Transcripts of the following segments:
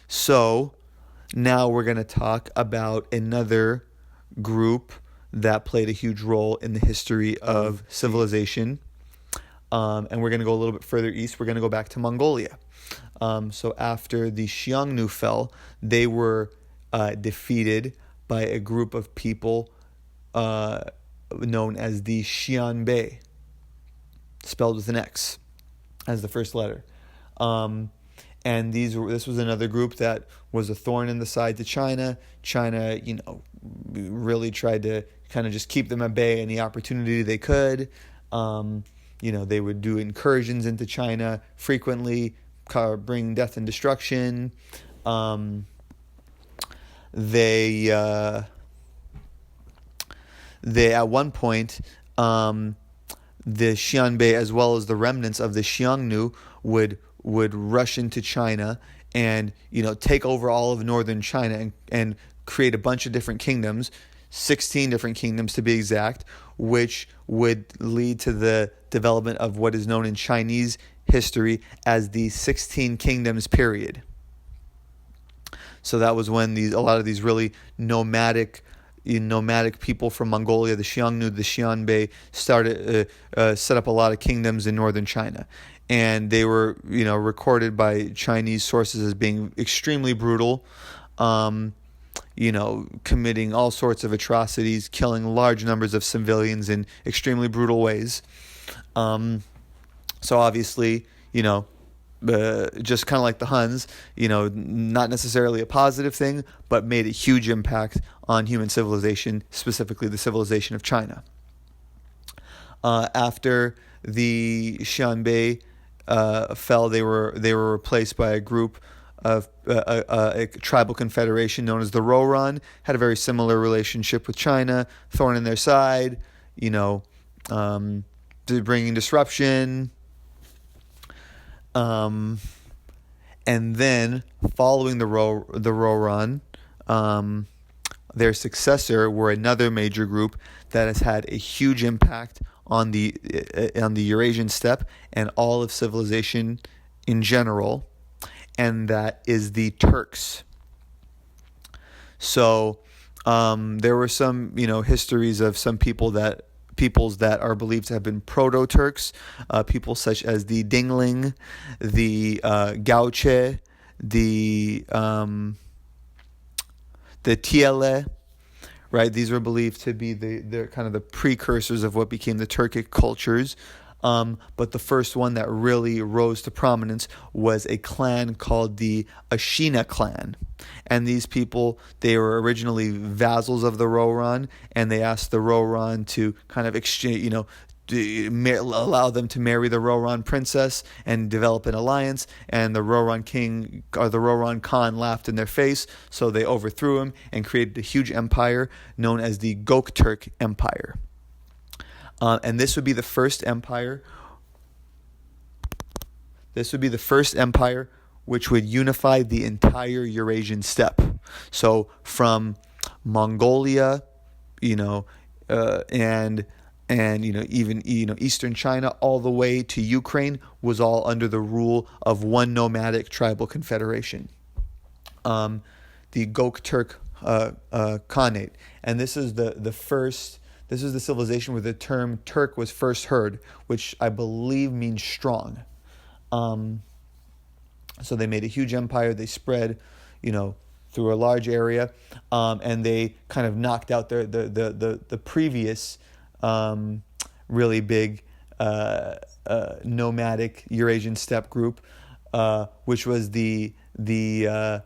So now we're going to talk about another group that played a huge role in the history of civilization. And we're going to go a little bit further east. We're going to go back to Mongolia. So after the Xiongnu fell, they were defeated by a group of people known as the Xianbei, spelled with an X as the first letter. And this was another group that was a thorn in the side to China. China, really tried to kind of just keep them at bay any opportunity they could. They would do incursions into China frequently, bring death and destruction. They at one point, the Xianbei as well as the remnants of the Xiongnu would rush into China and take over all of northern China and create a bunch of different kingdoms, 16 different kingdoms to be exact, which would lead to the development of what is known in Chinese history as the 16 Kingdoms period. So that was when a lot of these really nomadic people from Mongolia, the Xiongnu, the Xianbei, started set up a lot of kingdoms in northern China. And they were, recorded by Chinese sources as being extremely brutal, committing all sorts of atrocities, killing large numbers of civilians in extremely brutal ways. So obviously, just kind of like the Huns, not necessarily a positive thing, but made a huge impact on human civilization, specifically the civilization of China. After the Xianbei fell, they were replaced by a group of a tribal confederation known as the Rouran. Had a very similar relationship with China, thorn in their side, bringing disruption. And then following the Rouran, their successor were another major group that has had a huge impact on the Eurasian Steppe and all of civilization in general, and that is the Turks. So there were some histories of some peoples that are believed to have been proto-Turks, people such as the Dingling, the Gauche, the Tiele, right? These were believed to be the kind of the precursors of what became the Turkic cultures. But the first one that really rose to prominence was a clan called the Ashina clan. And these people, they were originally vassals of the Rouran, and they asked the Rouran to kind of exchange, allow them to marry the Rouran princess and develop an alliance. And the Rouran king, or the Rouran Khan, laughed in their face, so they overthrew him and created a huge empire known as the Göktürk Empire. And this would be the first empire. This would be the first empire which would unify the entire Eurasian steppe. So from Mongolia, and even eastern China all the way to Ukraine was all under the rule of one nomadic tribal confederation, the Göktürk Khanate, and this is the first. This is the civilization where the term Turk was first heard, which I believe means strong. So they made a huge empire. They spread, through a large area, and they kind of knocked out the previous really big nomadic Eurasian steppe group, which was the Huns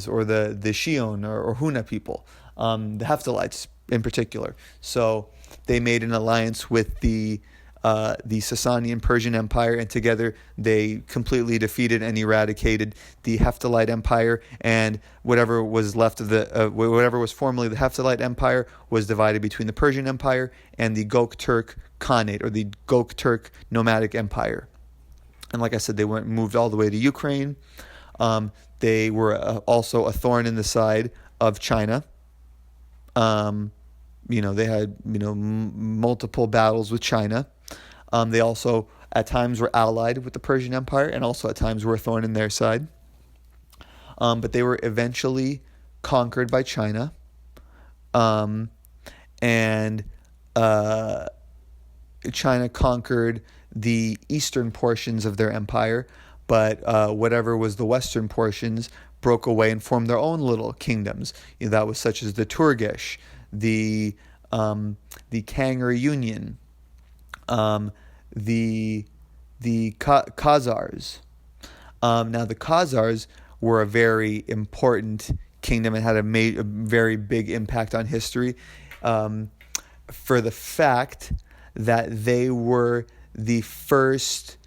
or the Xion or Huna people, the Hephthalites in particular. So they made an alliance with the Sasanian Persian Empire, and together they completely defeated and eradicated the Hephthalite Empire, and whatever was left of whatever was formerly the Hephthalite Empire was divided between the Persian Empire and the Göktürk Khanate, or the Göktürk Nomadic Empire. And like I said, they moved all the way to Ukraine. They were also a thorn in the side of China. They had multiple battles with China. They also at times were allied with the Persian Empire, and also at times were a thorn in their side. but they were eventually conquered by China, and China conquered the eastern portions of their empire, but whatever was the western portions broke away and formed their own little kingdoms. That was such as the Turkish, the Kangar Union, the Khazars. Now the Khazars were a very important kingdom and had a very big impact on history, for the fact that they were the first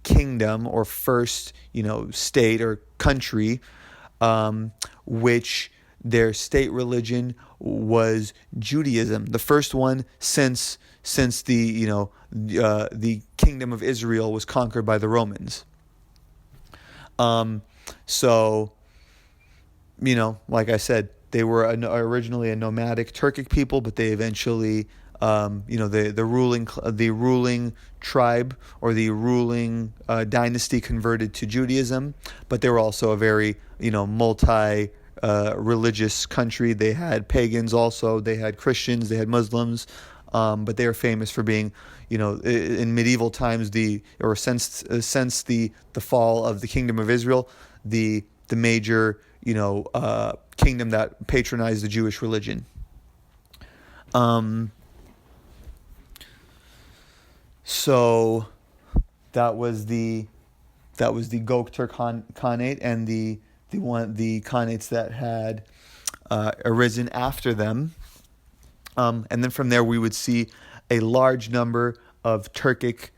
kingdom or first state or country, which their state religion was Judaism. The first one since the kingdom of Israel was conquered by the Romans. So, like I said, they were originally a nomadic Turkic people, but they eventually, the ruling tribe or the ruling dynasty converted to Judaism. But they were also a very, religious country. They had pagans also. They had Christians. They had Muslims. But they are famous for being, in medieval times, since the fall of the Kingdom of Israel, the major, kingdom that patronized the Jewish religion. So that was the Göktürk Khanate and the Khanates that had arisen after them. And then from there we would see a large number of Turkic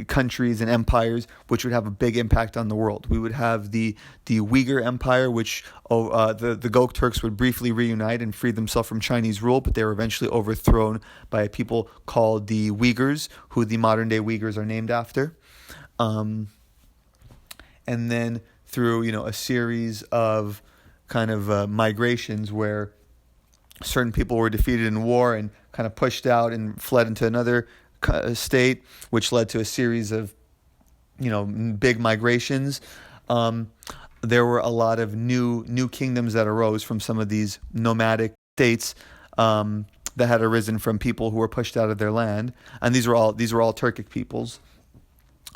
countries and empires, which would have a big impact on the world. We would have the Uyghur Empire, which the Göktürks would briefly reunite and free themselves from Chinese rule, but they were eventually overthrown by a people called the Uyghurs, who the modern-day Uyghurs are named after. And then through a series of kind of migrations where certain people were defeated in war and kind of pushed out and fled into another state, which led to a series of, big migrations. There were a lot of new kingdoms that arose from some of these nomadic states that had arisen from people who were pushed out of their land, and these were all Turkic peoples.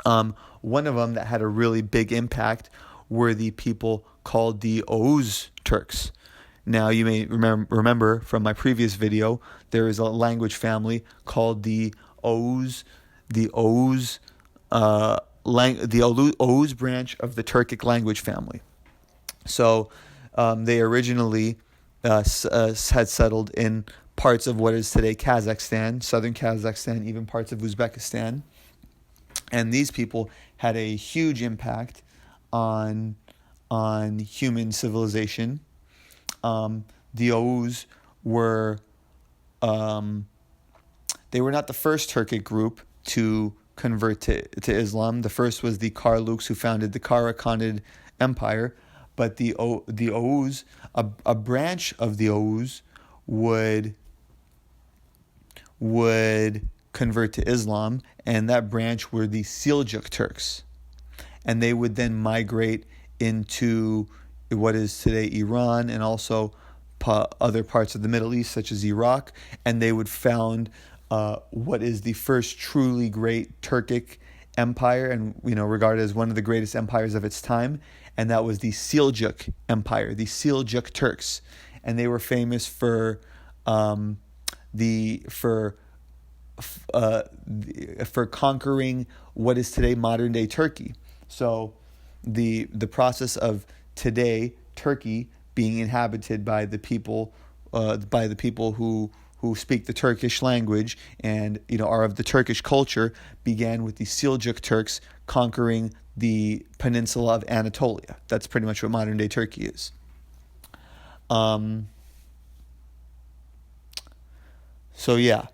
One of them that had a really big impact were the people called the Oghuz Turks. Now, you may remember from my previous video, there is a language family called the Oghuz, the Oghuz branch of the Turkic language family. So, they originally had settled in parts of what is today Kazakhstan, southern Kazakhstan, even parts of Uzbekistan, and these people had a huge impact on human civilization. The Oghuz were they were not the first Turkic group to convert to Islam. The first was the Karluks, who founded the Karakanid Empire, but the Oghuz, a branch of the Oghuz would convert to Islam, and that branch were the Seljuk Turks, and they would then migrate into what is today Iran and also other parts of the Middle East, such as Iraq, and they would found what is the first truly great Turkic empire, and regarded as one of the greatest empires of its time, and that was the Seljuk Empire, the Seljuk Turks, and they were famous for conquering what is today modern day Turkey. So the process of today Turkey being inhabited by the people who speak the Turkish language and are of the Turkish culture began with the Seljuk Turks conquering the peninsula of Anatolia. That's pretty much what modern day Turkey is. So yeah,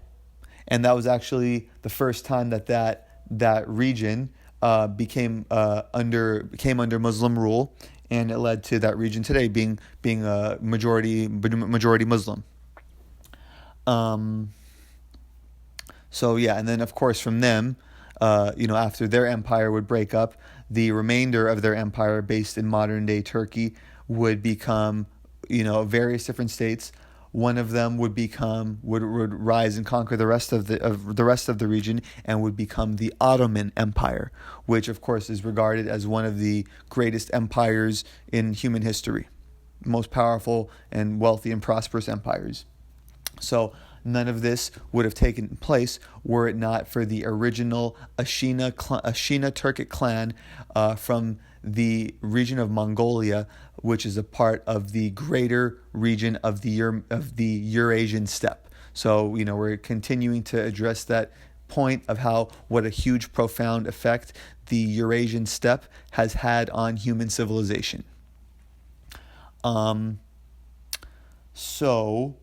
and that was actually the first time that region came under Muslim rule, and it led to that region today being a majority Muslim. So yeah, and then of course from them, after their empire would break up, the remainder of their empire, based in modern-day Turkey, would become, various different states. One of them would rise and conquer the rest of the region, and would become the Ottoman Empire, which of course is regarded as one of the greatest empires in human history, most powerful and wealthy and prosperous empires. So none of this would have taken place were it not for the original Ashina Turkic clan from the region of Mongolia, which is a part of the greater region of the Eurasian Steppe. So, we're continuing to address that point of what a huge, profound effect the Eurasian Steppe has had on human civilization. So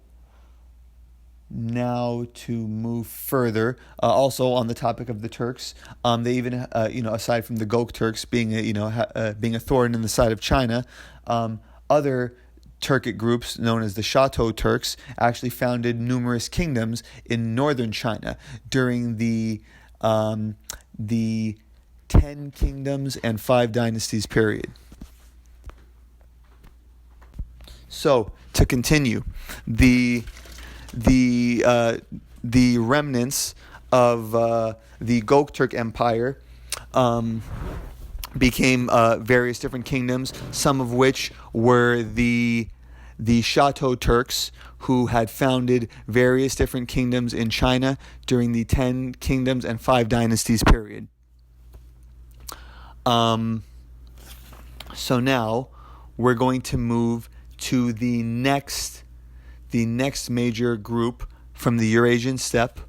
now to move further, also on the topic of the Turks, they even, aside from the Gok Turks being a thorn in the side of China, other Turkic groups known as the Chateau Turks actually founded numerous kingdoms in northern China during the 10 kingdoms and 5 dynasties period. So to continue, the remnants of the Gok Turk Empire became various different kingdoms, some of which were the Chateau Turks, who had founded various different kingdoms in China during the 10 kingdoms and 5 dynasties period. So now we're going to move to the next major group from the Eurasian Steppe,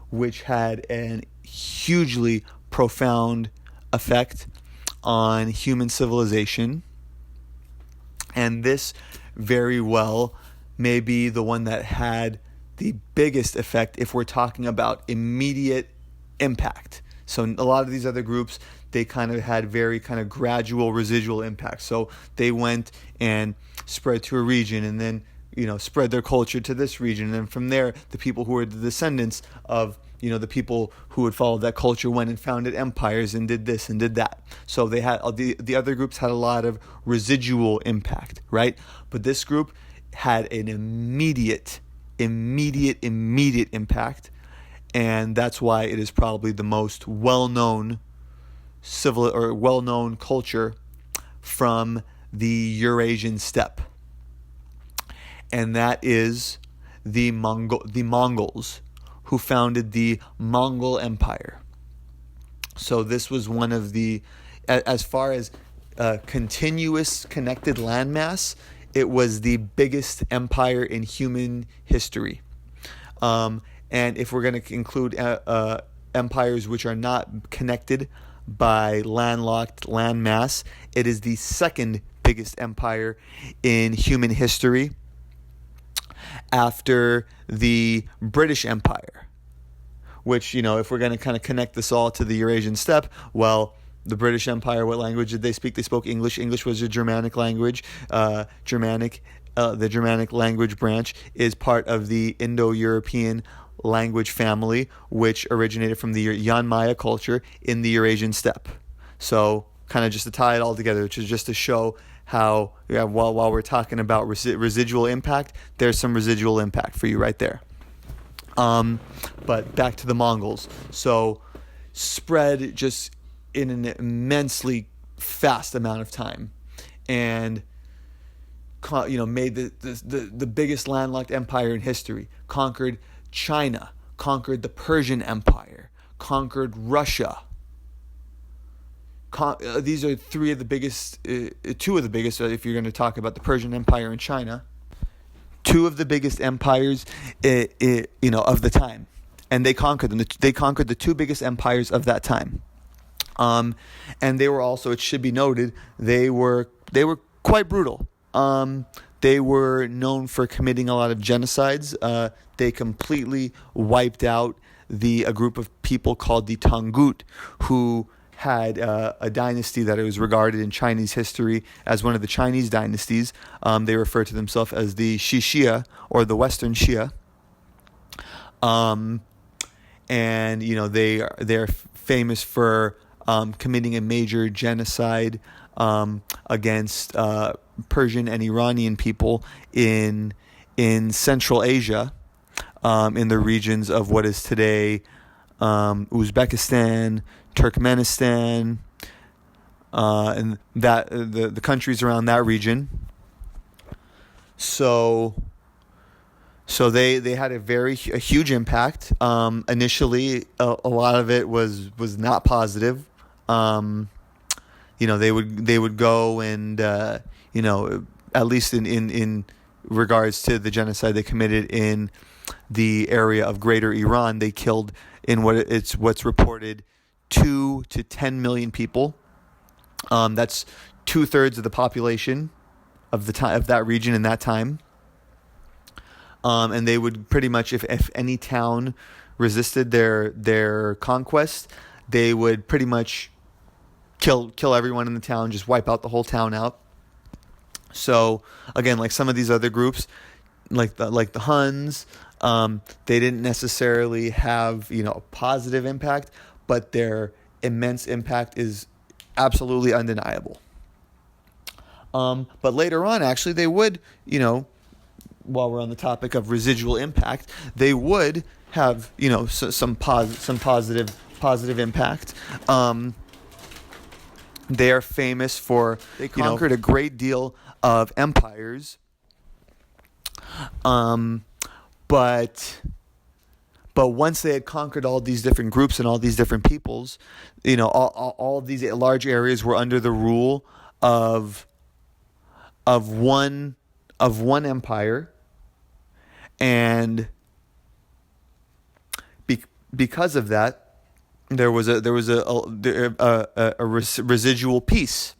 which had a hugely profound effect on human civilization. And this very well may be the one that had the biggest effect if we're talking about immediate impact. So a lot of these other groups, they kind of had very kind of gradual residual impact. So they went and spread to a region, and then spread their culture to this region, and then from there, the people who were the descendants of the people who had followed that culture went and founded empires and did this and did that. So they had the other groups had a lot of residual impact, right? But this group had an immediate impact, and that's why it is probably the most well-known culture from the Eurasian Steppe. And that is the Mongols, who founded the Mongol Empire. So this was one of the, as far as continuous connected landmass, it was the biggest empire in human history. And if we're going to include empires which are not connected by landlocked landmass, it is the second biggest empire in human history, after the British Empire, which, if we're going to kind of connect this all to the Eurasian Steppe, well, the British Empire, what language did they speak? They spoke English. English was a Germanic language. The Germanic language branch is part of the Indo-European language family, which originated from the Xianbei culture in the Eurasian Steppe. So kind of just to tie it all together, which is just to show how, while we're talking about residual impact, there's some residual impact for you right there. But back to the Mongols. So spread just in an immensely fast amount of time, and made the biggest landlocked empire in history. Conquered China, conquered the Persian Empire, conquered Russia. These are two of the biggest, if you're going to talk about the Persian Empire and China, two of the biggest empires, of the time, and they conquered them. They conquered the two biggest empires of that time, and they were also, it should be noted, they were quite brutal. They were known for committing a lot of genocides. They completely wiped out a group of people called the Tangut, who had a dynasty that was regarded in Chinese history as one of the Chinese dynasties. They refer to themselves as the Xixia, or the Western Xia. And they're famous for committing a major genocide against Persian and Iranian people in Central Asia, in the regions of what is today Uzbekistan, Turkmenistan, and that the countries around that region. So they had a huge impact. Initially, a lot of it was not positive. They would go and at least in regards to the genocide they committed in the area of Greater Iran, they killed in what's reported 2 to 10 million people. That's 2/3 of the population of that region in that time. And they would pretty much, if any town resisted their conquest, they would pretty much kill everyone in the town, just wipe out the whole town out. So again, like some of these other groups, like the Huns, they didn't necessarily have a positive impact, but their immense impact is absolutely undeniable. But later on, actually, they would, while we're on the topic of residual impact, they would have, some positive impact. They are famous for they conquered a great deal of empires, but once they had conquered all these different groups and all these different peoples, all of these large areas were under the rule of one empire, and because of that, there was a residual peace,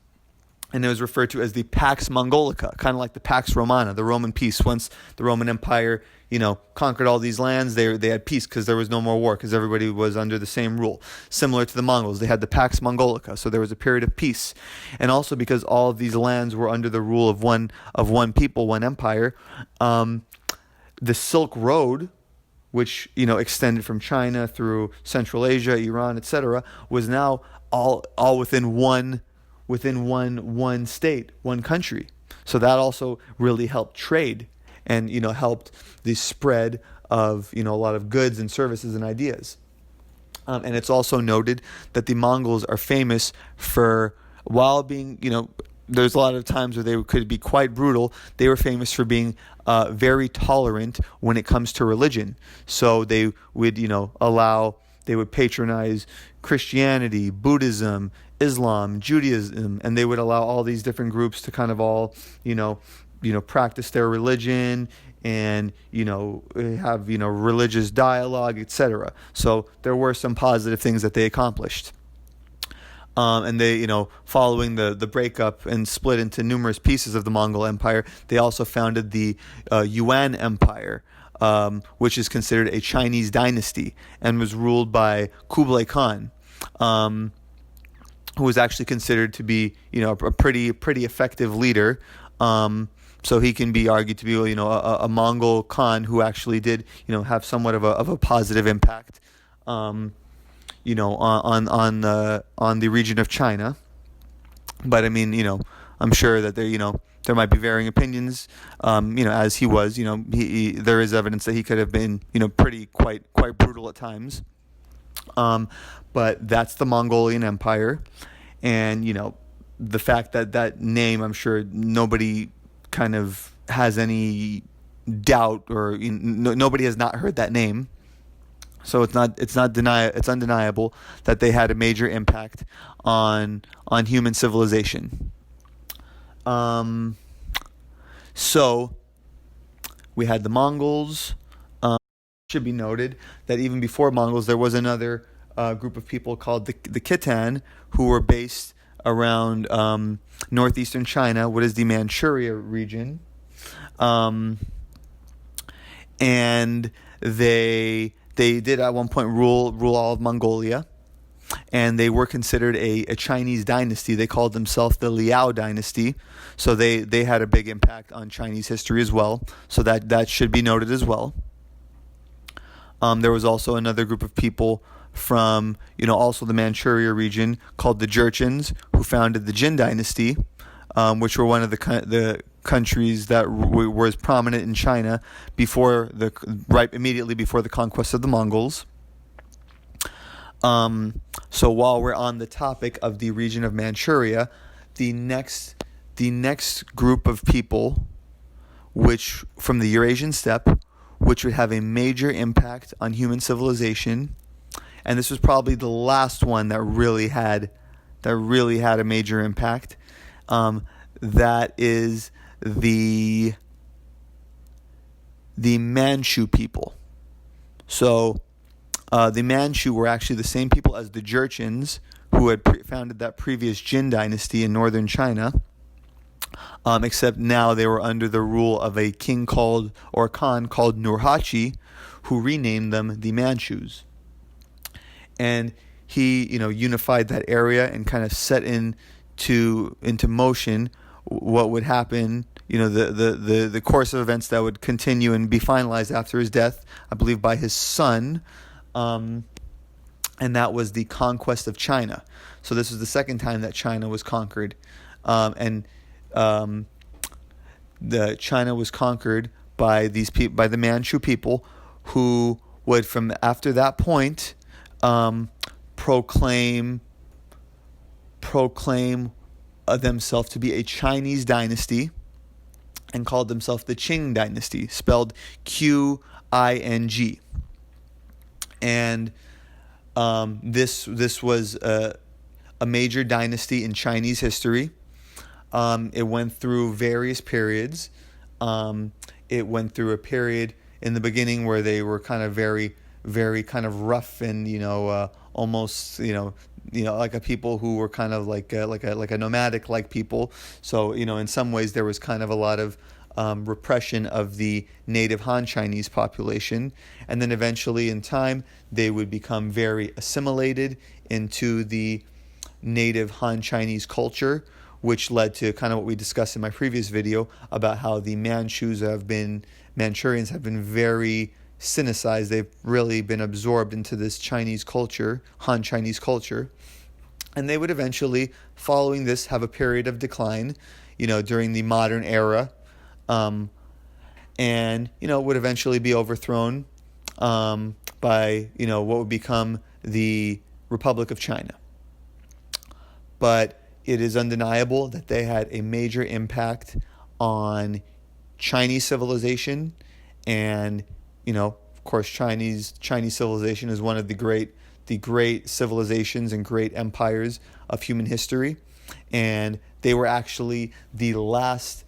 and it was referred to as the Pax Mongolica, kind of like the Pax Romana, the Roman peace. Once the Roman Empire, conquered all these lands, they had peace because there was no more war, because everybody was under the same rule. Similar to the Mongols, they had the Pax Mongolica, so there was a period of peace. And also because all of these lands were under the rule of one people, one empire, the Silk Road, which extended from China through Central Asia, Iran, etc., was now all within one state, one country. So that also really helped trade, and helped the spread of a lot of goods and services and ideas. And it's also noted that the Mongols are famous for, while being there's a lot of times where they could be quite brutal, they were famous for being very tolerant when it comes to religion. So they would they would patronize Christianity, Buddhism, Islam, Judaism, and they would allow all these different groups to kind of all practice their religion and have religious dialogue, etc. So there were some positive things that they accomplished. And they, following the breakup and split into numerous pieces of the Mongol Empire, they also founded the Yuan Empire, which is considered a Chinese dynasty and was ruled by Kublai Khan, who was actually considered to be, a pretty effective leader. So he can be argued to be, a Mongol Khan who actually did, have somewhat of a positive impact. On the region of China. But I mean, I'm sure that there might be varying opinions. As he was, there is evidence that he could have been, quite brutal at times. But that's the Mongolian Empire, and the fact that name, I'm sure nobody kind of has any doubt, or nobody has not heard that name. So it's undeniable that they had a major impact on human civilization. So we had the Mongols. It should be noted that even before Mongols, there was another group of people called the Khitan, who were based around northeastern China, what is the Manchuria region, and they did at one point rule all of Mongolia, and they were considered a Chinese dynasty. They called themselves the Liao dynasty, so they had a big impact on Chinese history as well. So that should be noted as well. There was also another group of people from, also the Manchuria region called the Jurchens, who founded the Jin dynasty, which were one of the countries that was prominent in China immediately before the conquest of the Mongols. So while we're on the topic of the region of Manchuria, the next group of people, which from the Eurasian Steppe, which would have a major impact on human civilization, and this was probably the last one that really had a major impact. That is the Manchu people. So the Manchu were actually the same people as the Jurchens, who had founded that previous Jin dynasty in northern China, except now they were under the rule of a king called Nurhaci, who renamed them the Manchus. And he, unified that area and kind of set into motion what would happen, the course of events that would continue and be finalized after his death, I believe by his son, and that was the conquest of China. So this was the second time that China was conquered, the China was conquered by by the Manchu people, who would from after that point proclaim themselves to be a Chinese dynasty and called themselves the Qing dynasty, spelled Qing. And this was a major dynasty in Chinese history. It went through various periods. It went through a period in the beginning where they were kind of very, very kind of rough and almost like a people who were kind of like a nomadic like people. So in some ways there was kind of a lot of repression of the native Han Chinese population, and then eventually in time they would become very assimilated into the native Han Chinese culture, which led to kind of what we discussed in my previous video about how the Manchurians have been very Sinicized. They've really been absorbed into this Chinese culture, Han Chinese culture, and they would eventually, following this, have a period of decline, during the modern era, and would eventually be overthrown by what would become the Republic of China. But it is undeniable that they had a major impact on Chinese civilization, and of course, Chinese civilization is one of the great civilizations and great empires of human history, and they were actually the last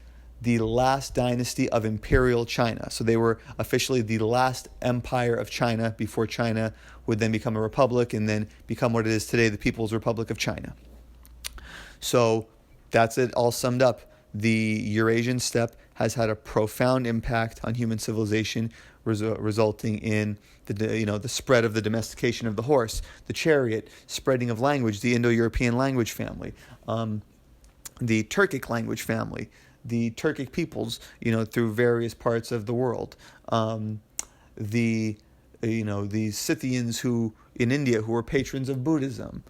dynasty of imperial China. So they were officially the last empire of China before China would then become a republic and then become what it is today, the People's Republic of China. So that's it all summed up. The Eurasian Steppe has had a profound impact on human civilization, resulting in the spread of the domestication of the horse, the chariot, spreading of language, the Indo-European language family, the Turkic language family, the Turkic peoples, through various parts of the world, the Scythians who in India who were patrons of Buddhism.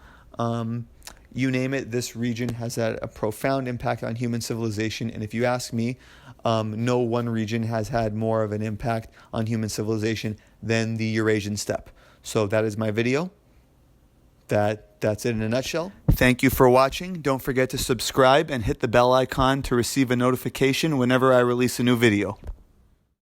You name it, this region has had a profound impact on human civilization. And if you ask me, no one region has had more of an impact on human civilization than the Eurasian Steppe. So that is my video. That's it in a nutshell. Thank you for watching. Don't forget to subscribe and hit the bell icon to receive a notification whenever I release a new video.